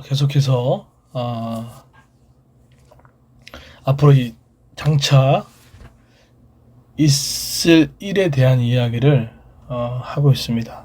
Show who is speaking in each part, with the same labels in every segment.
Speaker 1: 계속해서 앞으로 이 장차 있을 일에 대한 이야기를 하고 있습니다.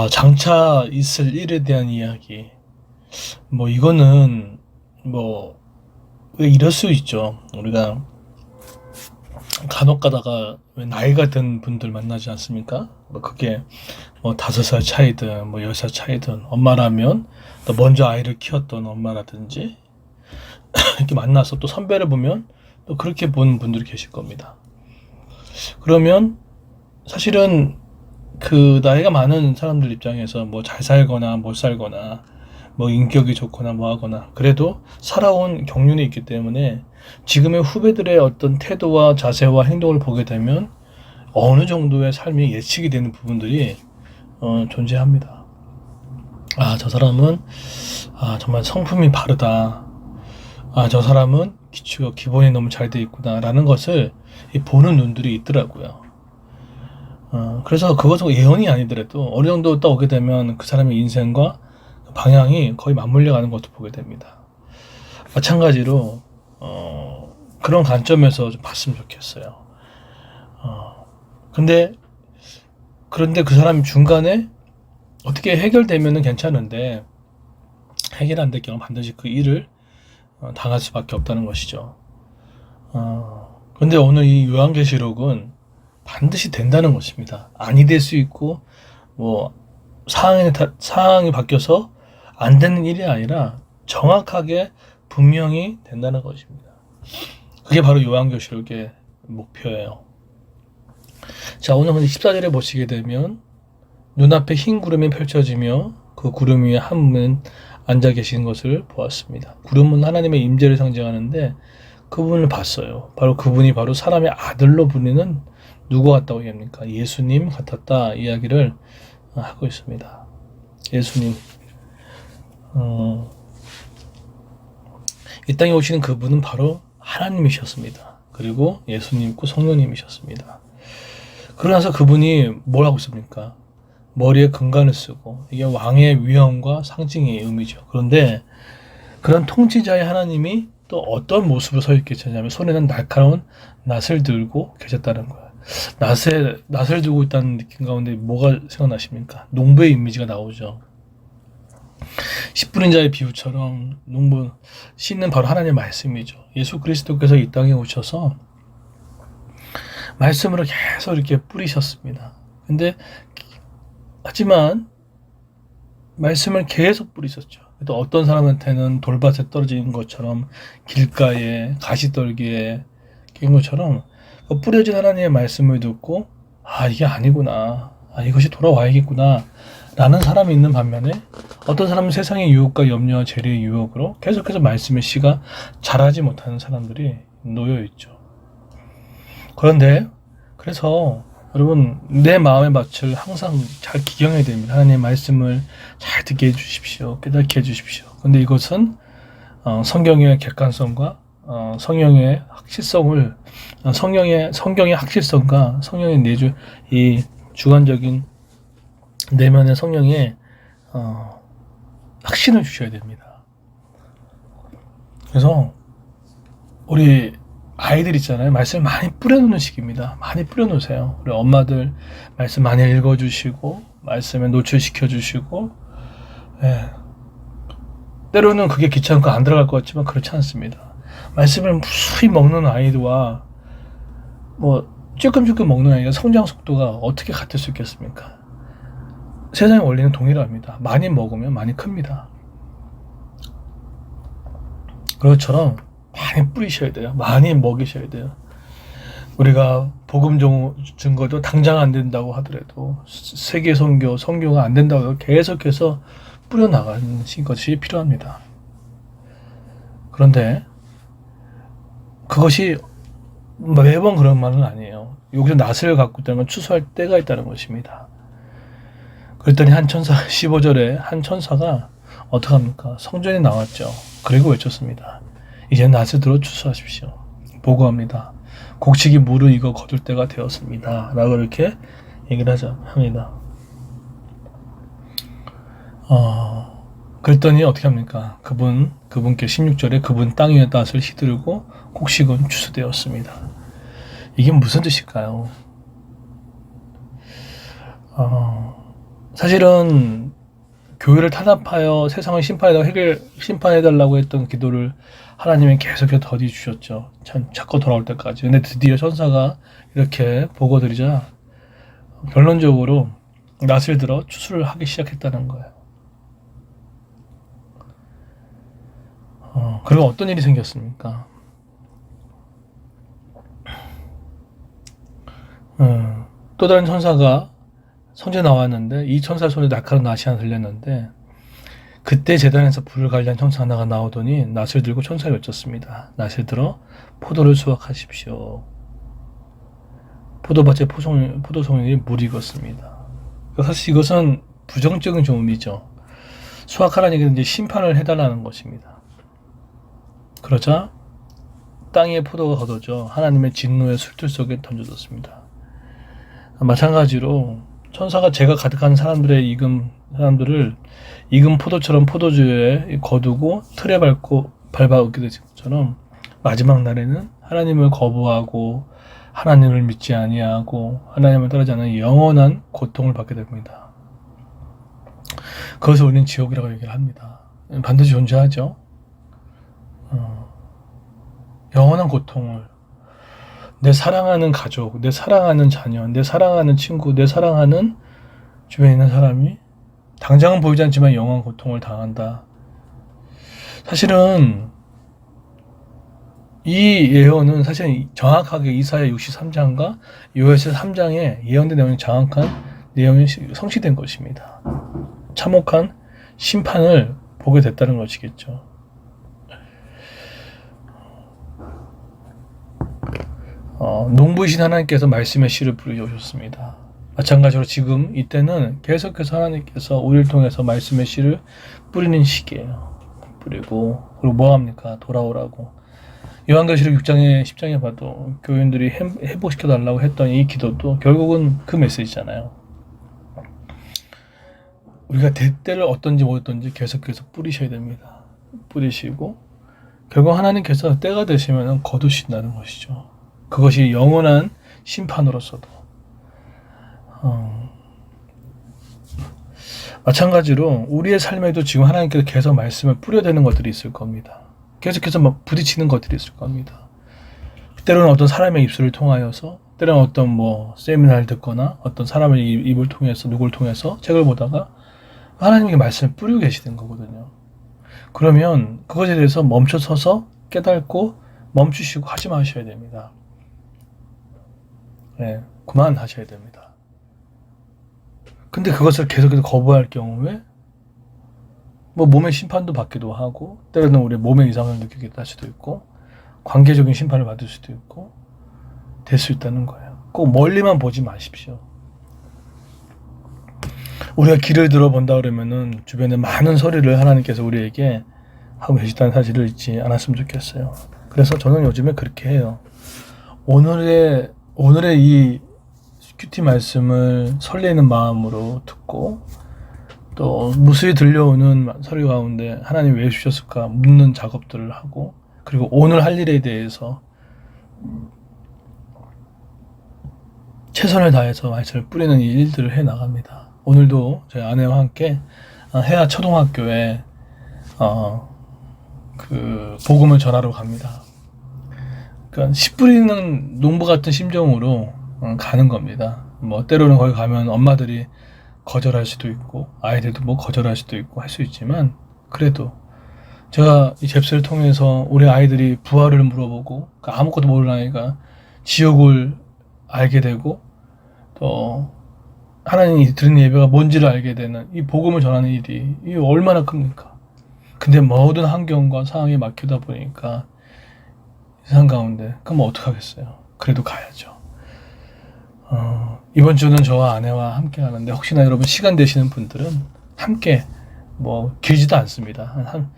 Speaker 1: 장차 있을 일에 대한 이야기. 이거는 왜 이럴 수 있죠. 우리가 간혹 가다가 왜 나이가 든 분들 만나지 않습니까? 그게 5살 차이든 10살 차이든 엄마라면 또 먼저 아이를 키웠던 엄마라든지 이렇게 만나서 또 선배를 보면 또 그렇게 본 분들이 계실 겁니다. 그러면 사실은 그 나이가 많은 사람들 입장에서 잘 살거나 못 살거나 인격이 좋거나 하거나 그래도 살아온 경륜이 있기 때문에 지금의 후배들의 어떤 태도와 자세와 행동을 보게 되면 어느 정도의 삶이 예측이 되는 부분들이 존재합니다. 저 사람은 정말 성품이 바르다. 저 사람은 기본이 너무 잘 돼 있구나 라는 것을 보는 눈들이 있더라고요. 그래서 그것은 예언이 아니더라도 어느 정도 떠오게 되면 그 사람의 인생과 방향이 거의 맞물려 가는 것도 보게 됩니다. 마찬가지로 그런 관점에서 좀 봤으면 좋겠어요. 그런데 그 사람이 중간에 어떻게 해결되면은 괜찮은데 해결 안 될 경우 반드시 그 일을 당할 수밖에 없다는 것이죠. 그런데 오늘 이 요한계시록은 반드시 된다는 것입니다. 아니 될 수 있고 상황이 바뀌어서 안 되는 일이 아니라 정확하게 분명히 된다는 것입니다. 그게 바로 요한계시록의 목표예요. 자, 오늘 14절에 보시게 되면 눈앞에 흰 구름이 펼쳐지며 그 구름 위에 한 분은 앉아 계신 것을 보았습니다. 구름은 하나님의 임재를 상징하는데 그분을 봤어요. 바로 그분이 바로 사람의 아들로 불리는 누구 같다고 얘기합니까? 예수님 같았다 이야기를 하고 있습니다. 예수님. 이 땅에 오시는 그분은 바로 하나님이셨습니다. 그리고 예수님과 성령님이셨습니다. 그러나서 그분이 뭘 하고 있습니까? 머리에 금관을 쓰고 이게 왕의 위엄과 상징의 의미죠. 그런데 그런 통치자의 하나님이 또 어떤 모습으로 서 있겠냐면 손에는 날카로운 낫을 들고 계셨다는 거예요. 낫을 들고 있다는 느낌 가운데 뭐가 생각나십니까? 농부의 이미지가 나오죠. 씨 뿌린 자의 비유처럼 농부 씨는 바로 하나님의 말씀이죠. 예수 그리스도께서 이 땅에 오셔서 말씀으로 계속 이렇게 뿌리셨습니다. 하지만 말씀을 계속 뿌리셨죠. 또 어떤 사람한테는 돌밭에 떨어지는 것처럼 길가에 가시떨기에 낀 것처럼 뿌려진 하나님의 말씀을 듣고 이게 아니구나, 이것이 돌아와야겠구나 라는 사람이 있는 반면에 어떤 사람은 세상의 유혹과 염려와 재리의 유혹으로 계속해서 말씀의 씨가 자라지 못하는 사람들이 놓여있죠. 그래서 여러분 내 마음의 밭을 항상 잘 기경해야 됩니다. 하나님의 말씀을 잘 듣게 해주십시오. 깨닫게 해주십시오. 근데 이것은 성경의 객관성과 성경의 확실성을 성경의 확실성과 성령의 이 주관적인 내면의 성령의 확신을 주셔야 됩니다. 그래서 우리 아이들 있잖아요. 말씀을 많이 뿌려놓는 시기입니다. 많이 뿌려놓으세요. 우리 엄마들 말씀 많이 읽어주시고 말씀에 노출시켜주시고 때로는 그게 귀찮고 안 들어갈 것 같지만 그렇지 않습니다. 말씀을 무수히 먹는 아이와 찔끔찔끔 먹는 아이가 성장 속도가 어떻게 같을 수 있겠습니까? 세상의 원리는 동일합니다. 많이 먹으면 많이 큽니다. 그것처럼 많이 뿌리셔야 돼요. 많이 먹이셔야 돼요. 우리가 복음 증거도 당장 안 된다고 하더라도 세계 선교가 안 된다고 해도 계속해서 뿌려나가는 것이 필요합니다. 그런데 그것이 매번 그런 말은 아니에요. 여기서 낫을 갖고 있다는 건 추수할 때가 있다는 것입니다. 그랬더니 15절에 한 천사가 어떡합니까? 성전에 나왔죠. 그리고 외쳤습니다. 이제 낫을 들어 추수하십시오. 보고합니다. 곡식이 무르익어 거둘 때가 되었습니다. 라고 이렇게 얘기를 합니다. 그랬더니 어떻게 합니까? 그분께 16절에 그분 땅 위에 낫을 휘두르고 곡식은 추수되었습니다. 이게 무슨 뜻일까요? 사실은 교회를 탄압하여 세상을 심판해달라고 했던 기도를 하나님이 계속해서 더디 주셨죠. 자꾸 돌아올 때까지. 근데 드디어 천사가 이렇게 보고드리자 결론적으로 낫을 들어 추수를 하기 시작했다는 거예요. 그리고 어떤 일이 생겼습니까? 또 다른 천사가 성전에 나왔는데 이 천사 손에 날카로운 낫이 하나 들렸는데 그때 제단에서 불을 관리한 천사 하나가 나오더니 낫을 들고 천사에 외쳤습니다. 낫을 들어 포도를 수확하십시오. 포도밭에 포도송이 물이 익었습니다. 사실 이것은 부정적인 조음이죠. 수확하라는 얘기는 이제 심판을 해달라는 것입니다. 그러자 땅에 포도가 걷어져 하나님의 진노의 술틀 속에 던져졌습니다. 마찬가지로 천사가 죄가 가득한 사람들을 익은 포도처럼 포도주에 거두고 틀에 밟아오게 된 것처럼 마지막 날에는 하나님을 거부하고 하나님을 믿지 아니하고 하나님을 따르지 않는 영원한 고통을 받게 됩니다. 그것을 우리는 지옥이라고 얘기를 합니다. 반드시 존재하죠. 영원한 고통을 내 사랑하는 가족, 내 사랑하는 자녀, 내 사랑하는 친구, 내 사랑하는 주변에 있는 사람이 당장은 보이지 않지만 영원한 고통을 당한다. 사실은 이 예언은 사실 정확하게 이사야 63장과 요에스 3장에 예언된 내용이 정확한 내용이 성취된 것입니다. 참혹한 심판을 보게 됐다는 것이겠죠. 농부이신 하나님께서 말씀의 씨를 뿌려주셨습니다. 마찬가지로 지금 이때는 계속해서 하나님께서 우리를 통해서 말씀의 씨를 뿌리는 시기예요. 뿌리고 그리고 뭐 합니까? 돌아오라고. 요한계시록 6장에 10장에 봐도 교인들이 회복시켜달라고 했던 이 기도도 결국은 그 메시지잖아요. 우리가 대때를 어떤지 뭐였던지 계속해서 뿌리셔야 됩니다. 뿌리시고 결국 하나님께서 때가 되시면 거두신다는 것이죠. 그것이 영원한 심판으로서도 마찬가지로 우리의 삶에도 지금 하나님께서 계속 말씀을 뿌려대는 것들이 있을 겁니다. 계속해서 막 부딪히는 것들이 있을 겁니다. 때로는 어떤 사람의 입술을 통하여서, 때로는 어떤 세미나를 듣거나 어떤 사람의 입을 통해서, 누구를 통해서 책을 보다가 하나님의 말씀을 뿌리고 계시는 거거든요. 그러면 그것에 대해서 멈춰서서 깨닫고 멈추시고 하지 마셔야 됩니다. 네, 그만하셔야 됩니다. 근데 그것을 계속해서 거부할 경우에 몸의 심판도 받기도 하고 때로는 우리 몸의 이상을 느끼게 할 수도 있고 관계적인 심판을 받을 수도 있고 될 수 있다는 거예요. 꼭 멀리만 보지 마십시오. 우리가 귀를 들어본다 그러면은 주변에 많은 소리를 하나님께서 우리에게 하고 계시다는 사실을 잊지 않았으면 좋겠어요. 그래서 저는 요즘에 그렇게 해요. 오늘의 이 큐티 말씀을 설레는 마음으로 듣고 또 무수히 들려오는 소리 가운데 하나님 왜 주셨을까 묻는 작업들을 하고 그리고 오늘 할 일에 대해서 최선을 다해서 말씀을 뿌리는 일들을 해 나갑니다. 오늘도 저희 아내와 함께 해야 초등학교에 그 복음을 전하러 갑니다. 그러니까 씨 뿌리는 농부 같은 심정으로 가는 겁니다. 때로는 거기 가면 엄마들이 거절할 수도 있고 아이들도 거절할 수도 있고 할 수 있지만 그래도 제가 이 잽스를 통해서 우리 아이들이 부활을 물어보고 아무것도 모르는 아이가 지옥을 알게 되고 또 하나님이 드리는 예배가 뭔지를 알게 되는 이 복음을 전하는 일이 이게 얼마나 큽니까? 근데 모든 환경과 상황이 막히다 보니까 세상 가운데 그럼 어떡하겠어요? 그래도 가야죠. 이번 주는 저와 아내와 함께 하는데 혹시나 여러분 시간 되시는 분들은 함께 길지도 않습니다. 한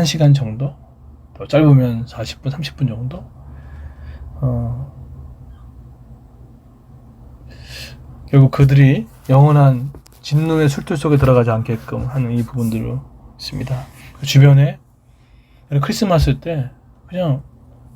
Speaker 1: 1시간 정도? 더 짧으면 40분, 30분 정도? 결국 그들이 영원한 진노의 술틀 속에 들어가지 않게끔 하는 이 부분들을 있습니다. 주변에 크리스마스 때 그냥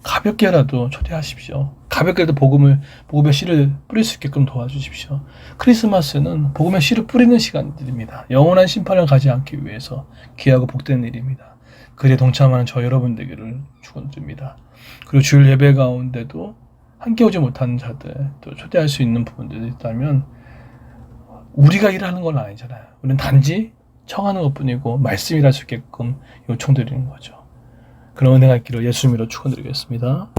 Speaker 1: 가볍게라도 초대하십시오. 가볍게라도 복음의 씨를 뿌릴 수 있게끔 도와주십시오. 크리스마스는 복음의 씨를 뿌리는 시간들입니다. 영원한 심판을 가지 않기 위해서 귀하고 복된 일입니다. 그에 동참하는 저 여러분 되기를 축원드립니다. 그리고 주일 예배 가운데도 함께 오지 못하는 자들 또 초대할 수 있는 부분들이 있다면 우리가 일하는 건 아니잖아요. 우리는 단지 청하는 것뿐이고 말씀이 할 수 있게끔 요청드리는 거죠. 그런 은혜가 있기를 예수 이름으로 축원드리겠습니다.